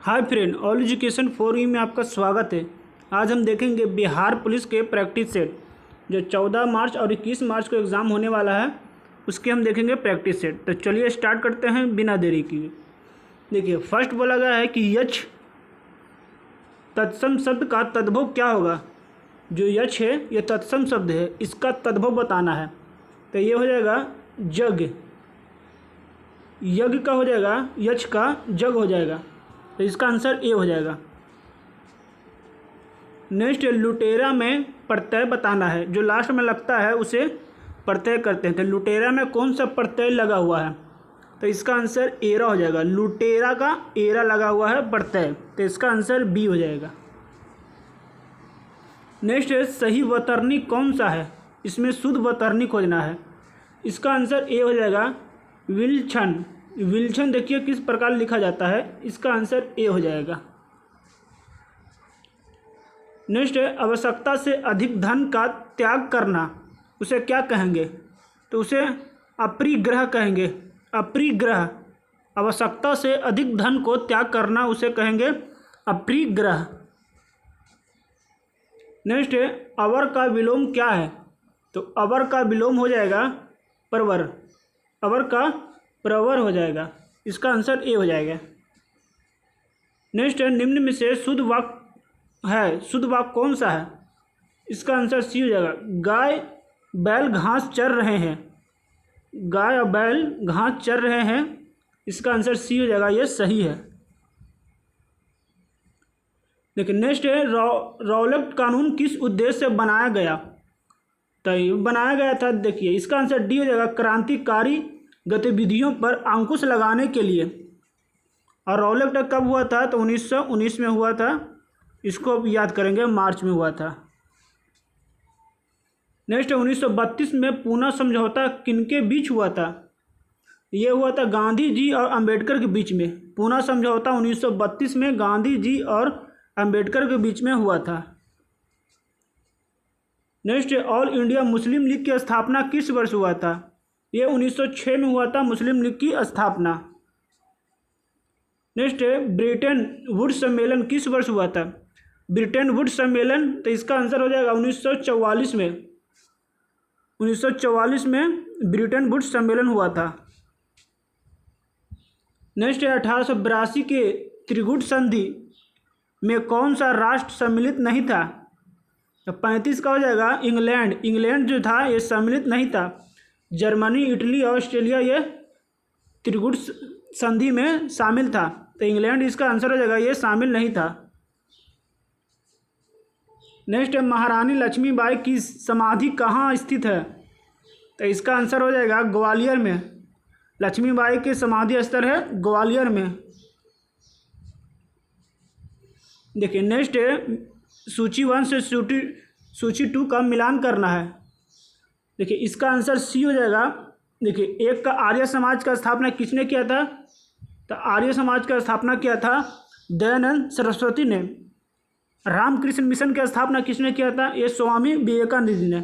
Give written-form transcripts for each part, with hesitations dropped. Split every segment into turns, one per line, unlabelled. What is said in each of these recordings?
Hi friend, all education for you में आपका स्वागत है। आज हम देखेंगे बिहार पुलिस के प्रैक्टिस सेट जो 14 मार्च और 21 मार्च को एग्ज़ाम होने वाला है, उसके हम देखेंगे प्रैक्टिस सेट। तो चलिए स्टार्ट करते हैं बिना देरी किए। देखिए, फर्स्ट बोला गया है कि यच तत्सम शब्द का तद्भव क्या होगा। जो यच है ये तत्सम शब्द है, इसका तद्भव बताना है। तो ये हो जाएगा जग, यज्ञ का हो जाएगा, यच का जग हो जाएगा, तो इसका आंसर ए हो जाएगा। नेक्स्ट, लुटेरा में प्रत्यय बताना है। जो लास्ट में लगता है उसे प्रत्यय करते हैं। तो लुटेरा में कौन सा प्रत्यय लगा हुआ है, तो इसका आंसर एरा हो जाएगा। लुटेरा का एरा लगा हुआ है प्रत्यय, तो इसका आंसर बी हो जाएगा। नेक्स्ट, सही वतरनी कौन सा है, इसमें शुद्ध वतरनी खोजना है। इसका आंसर ए हो जाएगा विलक्षण। विलक्षण देखिए किस प्रकार लिखा जाता है, इसका आंसर ए हो जाएगा। नेक्स्ट है आवश्यकता से अधिक धन का त्याग करना, उसे क्या कहेंगे, तो उसे अपरिग्रह कहेंगे। अपरिग्रह, आवश्यकता से अधिक धन को त्याग करना, उसे कहेंगे अपरिग्रह। नेक्स्ट है अवर का विलोम क्या है, तो अवर का विलोम हो जाएगा प्रवर। अवर का प्रवर हो जाएगा, इसका आंसर ए हो जाएगा। नेक्स्ट है निम्न में से शुद्ध वाक्य है, शुद्ध वाक्य कौन सा है, इसका आंसर सी हो जाएगा। गाय बैल घास चर रहे हैं, गाय और बैल घास चर रहे हैं, इसका आंसर सी हो जाएगा, ये सही है। देखिए नेक्स्ट है रौलट कानून किस उद्देश्य से बनाया गया, तो बनाया गया था, देखिए इसका आंसर डी हो जाएगा, क्रांतिकारी गतिविधियों पर अंकुश लगाने के लिए। और रौलट कब हुआ था, तो 1919 में हुआ था, इसको अब याद करेंगे, मार्च में हुआ था। नेक्स्ट 1932 में पूना समझौता किनके बीच हुआ था, ये हुआ था गांधी जी और अंबेडकर के बीच में। पूना समझौता 1932 में गांधी जी और अंबेडकर के बीच में हुआ था। Next all India Muslim league की स्थापना किस वर्ष हुआ था, ये 1906 में हुआ था मुस्लिम लीग की स्थापना। नेक्स्ट ब्रिटेन वुड्स सम्मेलन किस वर्ष हुआ था, ब्रिटेन वुड्स सम्मेलन, तो इसका आंसर हो जाएगा 1944 में। 1944 में ब्रिटेन वुड्स सम्मेलन हुआ था। नेक्स्ट 1882 के त्रिगुट संधि में कौन सा राष्ट्र सम्मिलित नहीं था, तो 35 का हो जाएगा इंग्लैंड। इंग्लैंड जो था ये सम्मिलित नहीं था। जर्मनी, इटली, ऑस्ट्रेलिया ये त्रिगुट संधि में शामिल था, तो इंग्लैंड इसका आंसर हो जाएगा, ये शामिल नहीं था। नेक्स्ट महारानी लक्ष्मीबाई की समाधि कहाँ स्थित है, तो इसका आंसर हो जाएगा ग्वालियर में। लक्ष्मीबाई के समाधि स्थल है ग्वालियर में। देखिए नेक्स्ट सूची 1 से सूची 2 का मिलान करना है। देखिए इसका आंसर सी हो जाएगा। देखिए एक का आर्य समाज का स्थापना किसने किया था, तो आर्य समाज का स्थापना किया था दयानंद सरस्वती ने। रामकृष्ण मिशन की स्थापना किसने किया था, ये स्वामी विवेकानंद ने।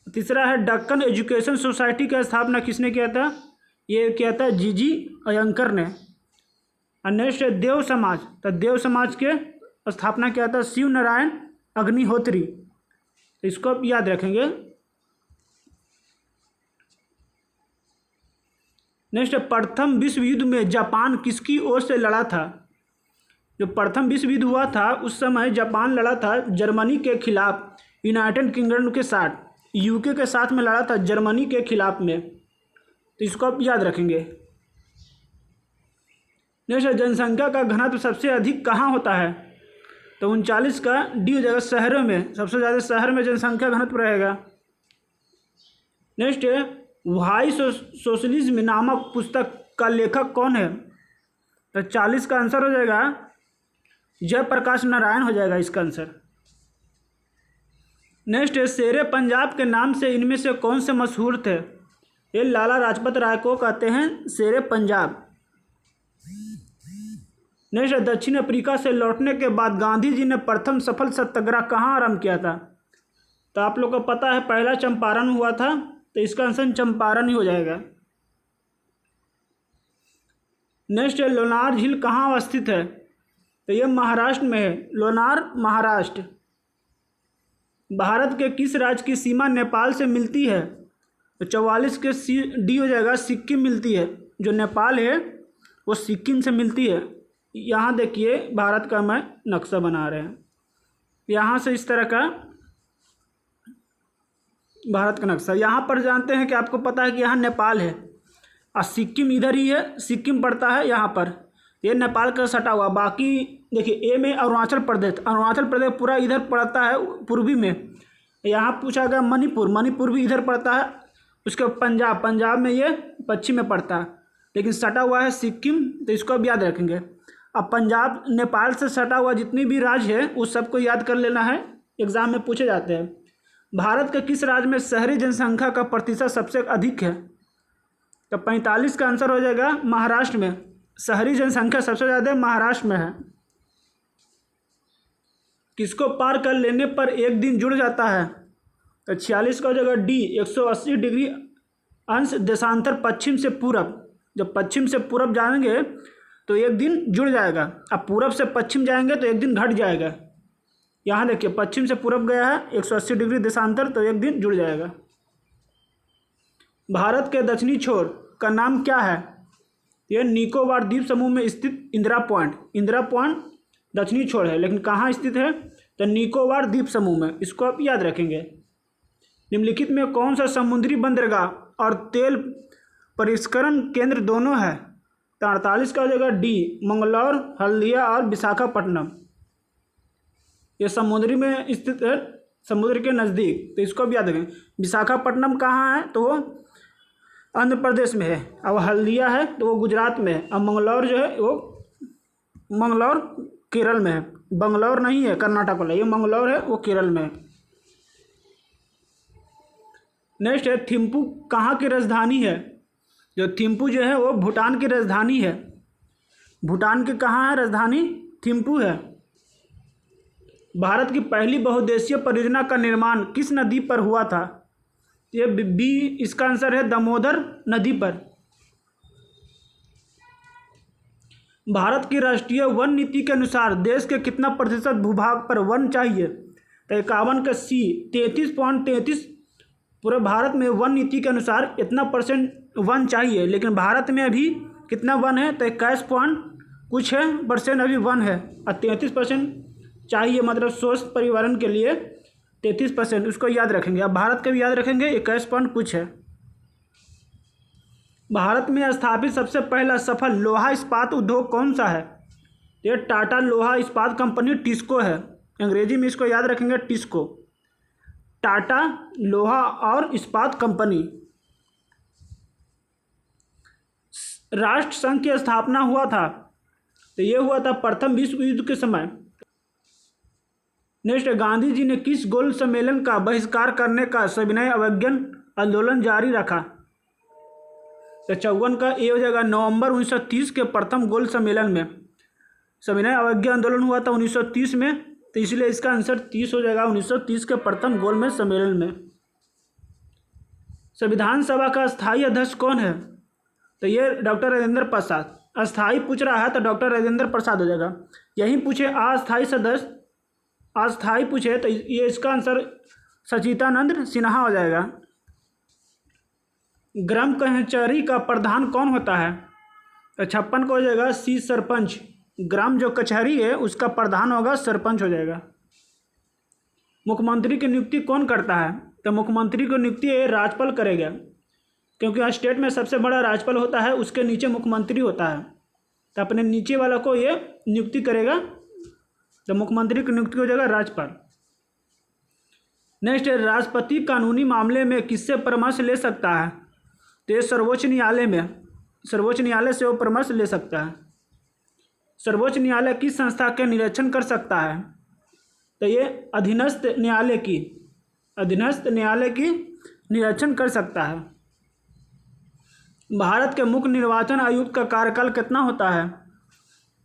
तीसरा है दक्कन एजुकेशन सोसाइटी की स्थापना किसने किया था, ये किया था जीजी अयंकर ने। और नेक्स्ट है देव समाज, तो देव समाज के स्थापना किया था शिव नारायण अग्निहोत्री, तो इसको आप याद रखेंगे। नेक्स्ट प्रथम विश्व युद्ध में जापान किसकी ओर से लड़ा था, जो प्रथम विश्व युद्ध हुआ था उस समय जापान लड़ा था जर्मनी के खिलाफ, यूनाइटेड किंगडम के साथ, यूके के साथ में लड़ा था जर्मनी के खिलाफ में, तो इसको आप याद रखेंगे। नेक्स्ट जनसंख्या का घनत्व सबसे अधिक कहाँ होता है, तो 39 का डी हो जाएगा, शहरों में, सबसे ज़्यादा शहर में जनसंख्या घनत्व रहेगा। नेक्स्ट व्हाई सोशलिज्म नामक पुस्तक का लेखक कौन है, तो 40 का आंसर हो जाएगा जयप्रकाश नारायण हो जाएगा इसका आंसर। नेक्स्ट शेरे पंजाब के नाम से इनमें से कौन से मशहूर थे, ये लाला लाजपत राय को कहते हैं शेरे पंजाब। नेक्स्ट दक्षिण अफ्रीका से लौटने के बाद गांधी जी ने प्रथम सफल सत्याग्रह कहाँ आरंभ किया था, तो आप लोग को पता है पहला चंपारण हुआ था, तो इसका आंसर चंपारण ही हो जाएगा। नेक्स्ट है लोनार झील कहाँ अवस्थित है, तो ये महाराष्ट्र में है, लोनार महाराष्ट्र। भारत के किस राज्य की सीमा नेपाल से मिलती है? तो 44 के डी हो जाएगा, सिक्किम मिलती है। जो नेपाल है वो सिक्किम से मिलती है। यहाँ देखिए भारत का मैं नक्शा बना रहे हैं, यहाँ से इस तरह का भारत का नक्शा। यहाँ पर जानते हैं कि आपको पता है कि यहाँ नेपाल है और सिक्किम इधर ही है, सिक्किम पड़ता है यहाँ पर, ये नेपाल का सटा हुआ। बाकी देखिए ए में अरुणाचल प्रदेश पूरा इधर पड़ता है पूर्वी में। यहाँ पूछा गया मणिपुर भी इधर पड़ता है। उसके पंजाब में ये पश्चिम में पड़ता है, लेकिन सटा हुआ है सिक्किम, तो इसको अब याद रखेंगे। अब पंजाब नेपाल से सटा हुआ जितनी भी राज्य है उस सबको याद कर लेना है, एग्जाम में पूछे जाते हैं। भारत के किस राज्य में शहरी जनसंख्या का प्रतिशत सबसे अधिक है? तो 45 का आंसर हो जाएगा महाराष्ट्र में। शहरी जनसंख्या सबसे ज़्यादा महाराष्ट्र में है। किसको पार कर लेने पर एक दिन जुड़ जाता है? तो 46 का हो जाएगा डी, 180 डिग्री अंश देशांतर पश्चिम से पूरब। जब पश्चिम से पूरब जाएंगे तो एक दिन जुड़ जाएगा। अब पूरब से पश्चिम जाएंगे तो एक दिन घट जाएगा। यहाँ देखिए पश्चिम से पूरब गया है 180 डिग्री देशांतर, तो एक दिन जुड़ जाएगा। भारत के दक्षिणी छोर का नाम क्या है? यह निकोबार द्वीप समूह में स्थित इंदिरा पॉइंट दक्षिणी छोर है, लेकिन कहाँ स्थित है? तो निकोबार द्वीप समूह में। इसको आप याद रखेंगे। निम्नलिखित में कौन सा समुद्री बंदरगाह और तेल परिष्करण केंद्र दोनों है? तो 48 का हो जाएगा डी, मंगलौर, हल्दिया और विशाखापट्टनम। ये समुद्री में स्थित है, समुद्र के नज़दीक, तो इसको भी याद रखें। विशाखापट्टनम कहाँ है? तो वो आंध्र प्रदेश में है। अब हल्दिया है तो वो गुजरात में है। अब मंगलौर जो है वो मंगलौर केरल में है। बंगलौर नहीं है कर्नाटक वाला, ये मंगलौर है वो केरल में है। नेक्स्ट है थिम्पू कहाँ की राजधानी है? जो थिम्पू जो है वो भूटान की राजधानी है। भूटान की कहाँ है राजधानी? थिम्पू है। भारत की पहली बहुउद्देशीय परियोजना का निर्माण किस नदी पर हुआ था? ये बी, इसका आंसर है दामोदर नदी पर। भारत की राष्ट्रीय वन नीति के अनुसार देश के कितना प्रतिशत भूभाग पर वन चाहिए? तो 51 का सी, 33.33। पूरे भारत में वन नीति के अनुसार इतना % वन चाहिए, लेकिन भारत में अभी कितना वन है? तो 21% अभी वन है और 33% चाहिए, मतलब स्वच्छ पर्यावरण के लिए 33%। उसको याद रखेंगे। अब भारत का भी याद रखेंगे, 21 कुछ है। भारत में स्थापित सबसे पहला सफल लोहा इस्पात उद्योग कौन सा है? ये टाटा लोहा इस्पात कंपनी टिस्को है। अंग्रेजी में इसको याद रखेंगे, टिस्को। टाटा लोहा और इस्पात कंपनी। राष्ट्र संघ की स्थापना हुआ था, तो ये हुआ था प्रथम विश्व युद्ध के समय। नेक्स्ट, गांधी जी ने किस गोल सम्मेलन का बहिष्कार करने का सविनय अवज्ञा आंदोलन जारी रखा? तो 54 का ए हो जाएगा। नवंबर 1930 के प्रथम गोल सम्मेलन में सविनय अवज्ञा आंदोलन हुआ था 1930 में, तो इसलिए इसका आंसर 30 हो जाएगा। 1930 के प्रथम गोल में सम्मेलन में। संविधान सभा का अस्थायी अध्यक्ष कौन है? तो ये डॉक्टर राजेंद्र प्रसाद। अस्थायी पूछ रहा है तो डॉक्टर राजेंद्र प्रसाद हो जाएगा। यहीं पूछे अस्थायी सदस्य, अस्थायी पूछे तो ये इसका आंसर सचिदानंद सिन्हा हो जाएगा। ग्राम कचहरी का प्रधान कौन होता है? तो 56 को हो जाएगा सी, सरपंच। ग्राम जो कचहरी है उसका प्रधान होगा सरपंच हो जाएगा। मुख्यमंत्री की नियुक्ति कौन करता है? तो मुख्यमंत्री की नियुक्ति राज्यपाल करेगा, क्योंकि स्टेट में सबसे बड़ा राज्यपाल होता है, उसके नीचे मुख्यमंत्री होता है, तो अपने नीचे वाला को ये नियुक्ति करेगा, तो मुख्यमंत्री की नियुक्ति हो जाएगा राज्यपाल। नेक्स्ट, राष्ट्रपति कानूनी मामले में किससे परामर्श ले सकता है? तो ये सर्वोच्च न्यायालय से वो परामर्श ले सकता है। सर्वोच्च न्यायालय किस संस्था के निरीक्षण कर सकता है? तो ये अधीनस्थ न्यायालय की निरीक्षण कर सकता है। भारत के मुख्य निर्वाचन आयुक्त का कार्यकाल कितना होता है?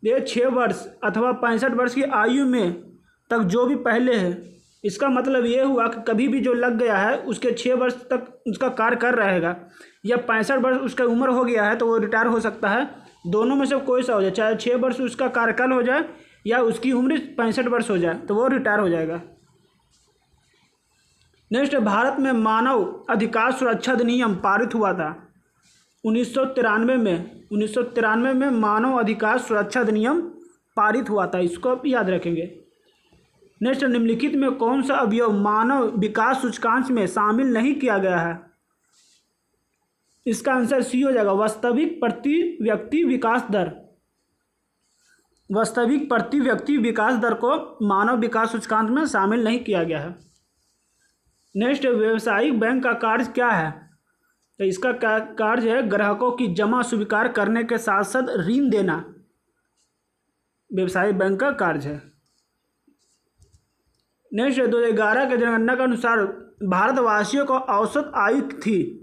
ये 6 वर्ष अथवा 65 वर्ष की आयु में तक जो भी पहले है। इसका मतलब ये हुआ कि कभी भी जो लग गया है उसके 6 वर्ष तक उसका कार्य कर रहेगा, या 65 वर्ष उसका उम्र हो गया है तो वो रिटायर हो सकता है। दोनों में से कोई सा हो जाए, चाहे 6 वर्ष उसका कार्यकाल हो जाए या उसकी उम्र 65 वर्ष हो जाए तो वो रिटायर हो जाएगा। नेक्स्ट, भारत में मानव अधिकार सुरक्षा अधिनियम पारित हुआ था 1993 में मानव अधिकार सुरक्षा अधिनियम पारित हुआ था, इसको आप याद रखेंगे। नेक्स्ट, निम्नलिखित में कौन सा अवयव मानव विकास सूचकांक में शामिल नहीं किया गया है? इसका आंसर सी हो जाएगा, वास्तविक प्रति व्यक्ति विकास दर। वास्तविक प्रति व्यक्ति विकास दर को मानव विकास सूचकांक में शामिल नहीं किया गया है। नेक्स्ट, व्यावसायिक बैंक का कार्य क्या है? तो इसका कार्य है ग्राहकों की जमा स्वीकार करने के साथ साथ ऋण देना, व्यवसायिक बैंक का कार्य है। नेक्स्ट, 2011 के जनगणना के अनुसार भारतवासियों को औसत आयु थी,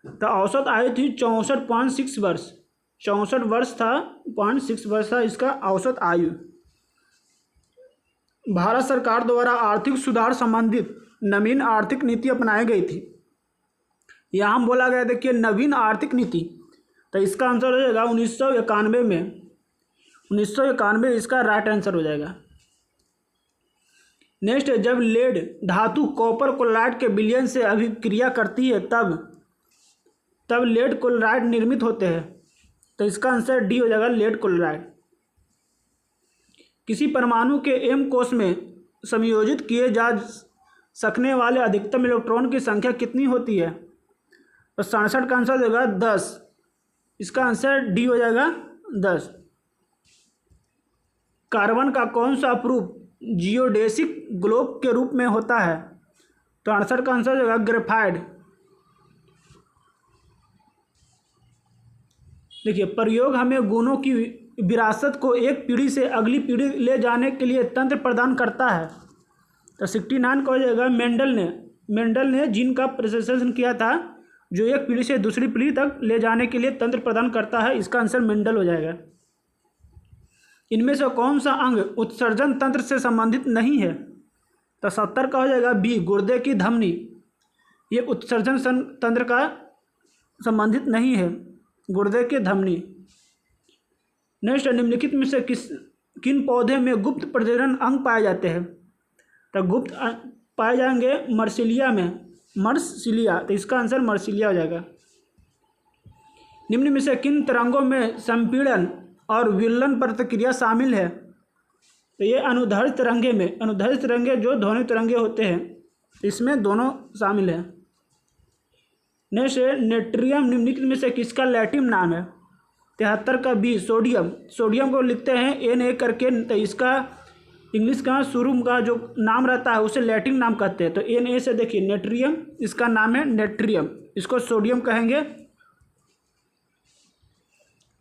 तो औसत आयु थी 64.6 वर्ष, 64 वर्ष था, 0.6 वर्ष था इसका औसत आयु। भारत सरकार द्वारा आर्थिक सुधार संबंधित नवीन आर्थिक नीति अपनाई गई थी। यहाँ हम बोला गया देखिए नवीन आर्थिक नीति, तो इसका आंसर हो जाएगा 1991 में, 1991 इसका राइट आंसर हो जाएगा। नेक्स्ट, जब लेड धातु कॉपर क्लोराइड के विलयन से अभिक्रिया करती है तब लेड क्लोराइड निर्मित होते हैं, तो इसका आंसर डी हो जाएगा, लेड क्लोराइड। किसी परमाणु के एम कोश में संयोजित किए जा सकने वाले अधिकतम इलेक्ट्रॉन की संख्या कितनी होती है? तो 67 का आंसर देगा 10, इसका आंसर डी हो जाएगा 10। कार्बन का कौन सा अप्रूप जियोडेसिक ग्लोब के रूप में होता है? तो 68 का आंसर हो जाएगा ग्रेफाइट। देखिए, प्रयोग हमें गुणों की विरासत को एक पीढ़ी से अगली पीढ़ी ले जाने के लिए तंत्र प्रदान करता है, तो 69 का हो जाएगा मेंडल ने जीन का प्रोसेसन किया था जो एक पीढ़ी से दूसरी पीढ़ी तक ले जाने के लिए तंत्र प्रदान करता है, इसका आंसर मेंडल हो जाएगा। इनमें से कौन सा अंग उत्सर्जन तंत्र से संबंधित नहीं है? तो 70 का हो जाएगा बी, गुर्दे की धमनी, ये उत्सर्जन तंत्र का संबंधित नहीं है, गुर्दे की धमनी। नेक्स्ट, निम्नलिखित में से किन पौधे में गुप्त प्रजनन अंग पाए जाते हैं? तो गुप्त पाए जाएंगे मर्सिलिया में, मर्सिलिया, तो इसका आंसर मर्सिलिया हो जाएगा। निम्न में से किन तरंगों में संपीड़न और विलयन प्रतिक्रिया शामिल है? तो ये अनुदैर्ध्य तरंगे में, अनुदैर्ध्य तरंगे जो ध्वनि तरंगे होते हैं इसमें दोनों शामिल है। नेक्स्ट, नेट्रियम निम्नलिखित में से किसका लैटिन नाम है? 73 का बी, सोडियम। सोडियम को लिखते हैं Na करके, तो इसका इंग्लिश का शुरू का जो नाम रहता है उसे लैटिन नाम कहते हैं, तो Na से देखिए नेट्रियम, इसका नाम है नेट्रियम, इसको सोडियम कहेंगे।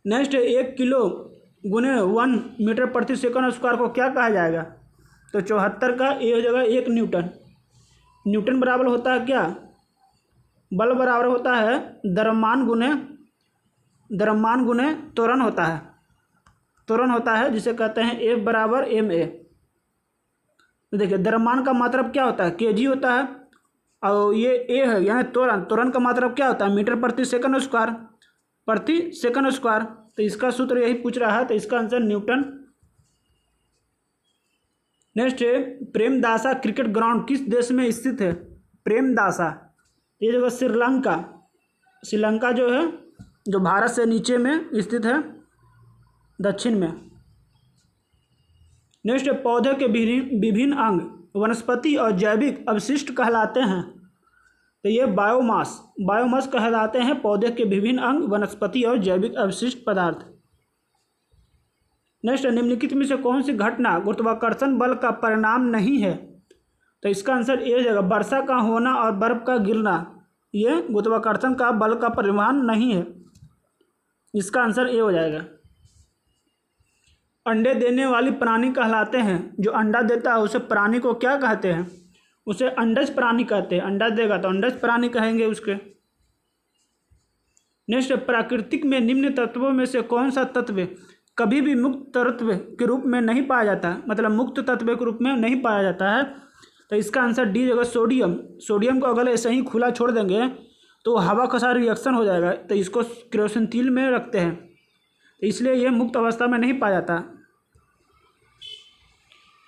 नेक्स्ट, 1 किलो गुने 1 मीटर प्रति सेकंड स्क्वायर को क्या कहा जाएगा? तो 74 का ए हो जाएगा 1 न्यूटन। न्यूटन बराबर होता है क्या? बल बराबर होता है द्रव्यमान गुने त्वरण होता है, त्वरण होता है जिसे कहते हैं F बराबर ma। तो देखिए द्रव्यमान का मात्रक क्या होता है? kg होता है, और ये a है यानी त्वरण, त्वरण का मात्रक क्या होता है? मीटर प्रति सेकंड स्क्वायर, प्रति सेकंड स्क्वायर, तो इसका सूत्र यही पूछ रहा है, तो इसका answer Newton. Next, Premadasa cricket ground किस देश में स्थित है? प्रेमदासा ये जगह श्रीलंका जो है, जो भारत से नीचे में स्थित है, दक्षिण में। नेक्स्ट, पौधे के विभिन्न अंग वनस्पति और जैविक अवशिष्ट कहलाते हैं, तो ये बायोमास कहलाते हैं पौधे के विभिन्न अंग वनस्पति और जैविक अवशिष्ट पदार्थ। नेक्स्ट, निम्नलिखित में से कौन सी घटना गुरुत्वाकर्षण बल का परिणाम नहीं है? तो इसका आंसर ए हो जाएगा, वर्षा का होना और बर्फ का गिरना, ये गुरुत्वाकर्षण का बल का परिणाम नहीं है, इसका आंसर ए हो जाएगा। अंडे देने वाली प्राणी कहलाते हैं, जो अंडा देता है उसे प्राणी को क्या कहते हैं? उसे अंडज प्राणी कहते हैं, अंडा देगा तो अंडज प्राणी कहेंगे उसके। नेक्स्ट, प्राकृतिक में निम्न तत्वों में से कौन सा तत्व कभी भी मुक्त तत्व के रूप में नहीं पाया जाता, मतलब मुक्त तत्व के रूप में नहीं पाया जाता है? तो इसका आंसर डी होगा, सोडियम। सोडियम को अगर ऐसे ही खुला छोड़ देंगे तो हवा का सारा रिएक्शन हो जाएगा, तो इसको केरोसिन तेल में रखते हैं, तो इसलिए यह मुक्त अवस्था में नहीं पाया जाता।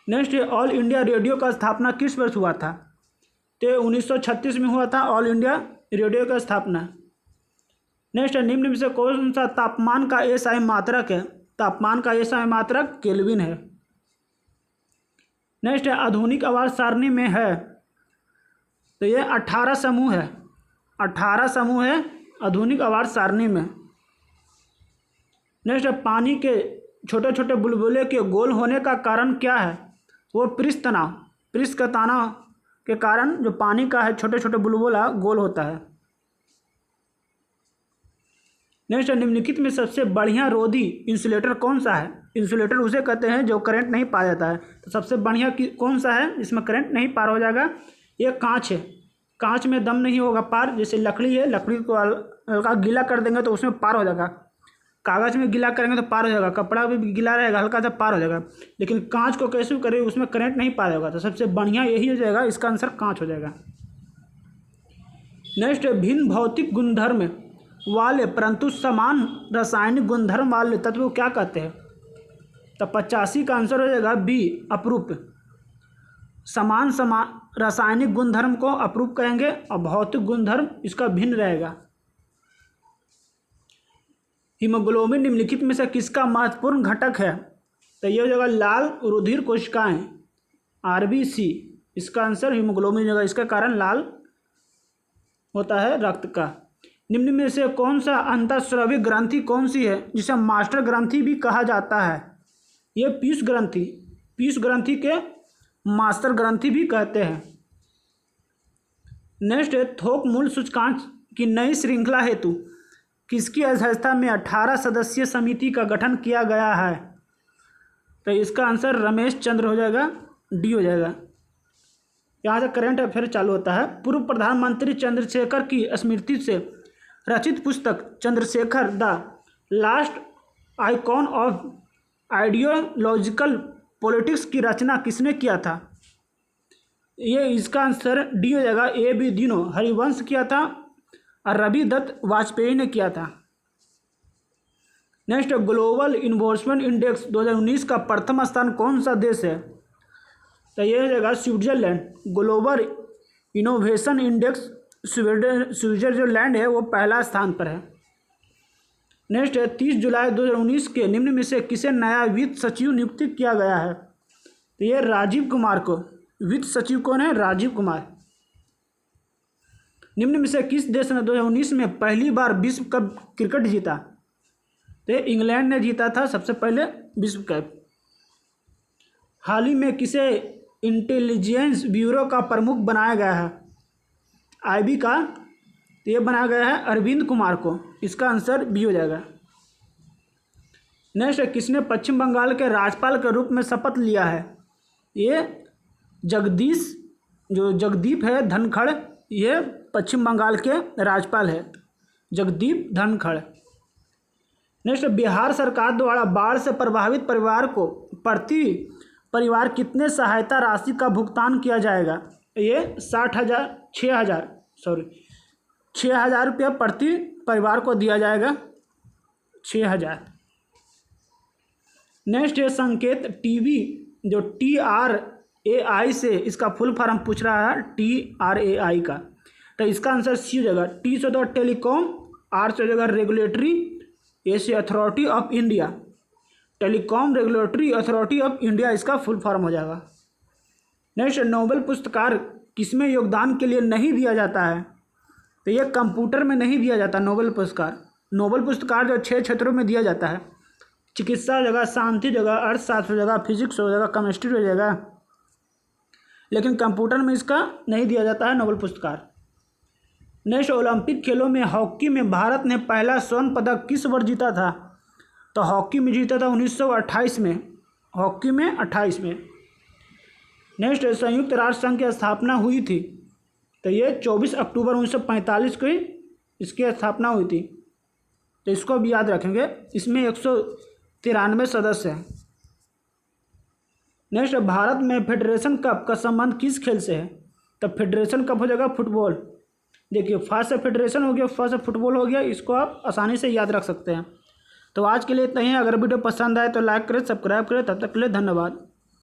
नेक्स्ट है ऑल इंडिया रेडियो का स्थापना किस वर्ष हुआ था? तो 1936 में हुआ था ऑल इंडिया रेडियो का स्थापना। नेक्स्ट है निम्न में से कौन सा तापमान का एसआई मात्रक है? तापमान का एसआई मात्रक केल्विन है। नेक्स्ट है आधुनिक आवाज सारणी में है, तो ये 18 समूह है, 18 समूह है आधुनिक आवाज सारणी में। नेक्स्ट है पानी के छोटे छोटे बुलबुले के गोल होने का कारण क्या है? वो पृष्ठ तनाव, पृष्ठ का तनाव के कारण जो पानी का है छोटे छोटे बुलबुला गोल होता है। नेक्स्ट है निम्नलिखित में सबसे बढ़िया रोधी इंसुलेटर कौन सा है? इंसुलेटर उसे कहते हैं जो करंट नहीं पाया जाता है, तो सबसे बढ़िया कौन सा है इसमें करंट नहीं पार हो जाएगा? ये कांच है, कांच में दम नहीं होगा पार। जैसे लकड़ी है, लकड़ी को हल्का गीला कर देंगे तो उसमें पार हो जाएगा, कागज़ में गीला करेंगे तो पार हो जाएगा, कपड़ा भी गीला रहेगा हल्का सा पार हो जाएगा, लेकिन कांच को कैसे करें उसमें करंट नहीं पार होगा, तो सबसे बढ़िया यही हो जाएगा, इसका आंसर कांच हो जाएगा। नेक्स्ट भिन्न भौतिक गुणधर्म वाले परंतु समान रासायनिक गुणधर्म वाले तत्व को क्या कहते हैं? तो 85 का आंसर हो जाएगा बी अपरूप। समान रासायनिक गुणधर्म को अपरूप कहेंगे और भौतिक गुणधर्म इसका भिन्न रहेगा। हीमोग्लोबिन निम्नलिखित में से किसका महत्वपूर्ण घटक है? तो ये हो जाएगा लाल रुधिर कोशिकाएं, आरबीसी, इसका आंसर हीमोग्लोबिन हो जाएगा, इसका कारण लाल होता है रक्त का। निम्न में से कौन सा अंतःस्रावी ग्रंथि कौन सी है जिसे मास्टर ग्रंथि भी कहा जाता है? ये पीयूष ग्रंथि, पीयूष ग्रंथि के मास्टर ग्रंथि भी कहते हैं। नेक्स्ट है थोक मूल्य सूचकांक की नई श्रृंखला हेतु किसकी अध्यक्षता में 18 सदस्यीय समिति का गठन किया गया है? तो इसका आंसर रमेश चंद्र हो जाएगा, डी हो जाएगा। यहाँ से करंट अफेयर चालू होता है। पूर्व प्रधानमंत्री चंद्रशेखर की स्मृति से रचित पुस्तक Chandrashekhar the last icon of ideological politics की रचना किसने किया था? ये इसका आंसर डी हो जाएगा, ए बी दिनो हरिवंश किया था और रवि दत्त वाजपेयी ने किया था। नेक्स्ट ग्लोबल इन्वेस्टमेंट इंडेक्स 2019 का प्रथम स्थान कौन सा देश है? तो ये हो जाएगा Switzerland. Global innovation index Switzerland है, वो पहला स्थान पर है। नेक्स्ट है 30 जुलाई 2019 के निम्न में से किसे नया वित्त सचिव नियुक्त किया गया है? तो ये राजीव कुमार को, वित्त सचिव कौन है? राजीव कुमार। निम्न में से किस देश ने 2019 में पहली बार विश्व कप क्रिकेट जीता? तो इंग्लैंड ने जीता था सबसे पहले विश्व कप। हाल ही में किसे इंटेलिजेंस ब्यूरो का प्रमुख बनाया गया है? आईबी का, तो ये बनाया गया है अरविंद कुमार को, इसका आंसर बी हो जाएगा। नेक्स्ट किसने पश्चिम बंगाल के राज्यपाल के रूप में शपथ लिया है? ये जगदीप है धनखड़, ये पश्चिम बंगाल के राज्यपाल है, जगदीप धनखड़। नेक्स्ट बिहार सरकार द्वारा बाढ़ से प्रभावित परिवार को प्रति परिवार कितने सहायता राशि का भुगतान किया जाएगा? ये 6,000 रुपया प्रति परिवार को दिया जाएगा, 6,000। नेक्स्ट है संकेत टीवी, जो TRAI से इसका फुल फॉर्म पूछ रहा है, TRAI का, तो इसका आंसर सी हो जाएगा। टी से तो टेलीकॉम, आर से हो जाएगा रेगुलेटरी, ए से authority of India, telecom regulatory authority of India इसका फुल फॉर्म हो जाएगा। नेक्स्ट नोबेल पुरस्कार किसमें योगदान के लिए नहीं दिया जाता है? तो ये कंप्यूटर में नहीं दिया जाता नोबेल पुरस्कार। नोबेल पुरस्कार जो 6 क्षेत्रों में दिया जाता है, चिकित्सा हो जाएगा, शांति जगह, अर्थशास्त्र हो जाएगा, फिजिक्स हो जाएगा, केमिस्ट्री हो जाएगा, लेकिन कंप्यूटर में इसका नहीं दिया जाता है नोबेल पुरस्कार। नेक्स्ट ओलंपिक खेलों में हॉकी में भारत ने पहला स्वर्ण पदक किस वर्ष जीता था? तो हॉकी में जीता था 1928 में, हॉकी में 28 में। नेक्स्ट संयुक्त राष्ट्र संघ की स्थापना हुई थी, तो ये 24 अक्टूबर 1945 को इसकी स्थापना हुई थी, तो इसको भी याद रखेंगे। इसमें 193 सदस्य हैं। नेक्स्ट भारत में फेडरेशन कप का संबंध किस खेल से है? तो फेडरेशन कप हो जाएगा फुटबॉल। देखिए फर्स्ट से फेडरेशन हो गया, फर्स्ट से फुटबॉल हो गया, इसको आप आसानी से याद रख सकते हैं। तो आज के लिए इतना ही। अगर वीडियो पसंद आए तो लाइक करें, सब्सक्राइब करें। तब तक के लिए धन्यवाद।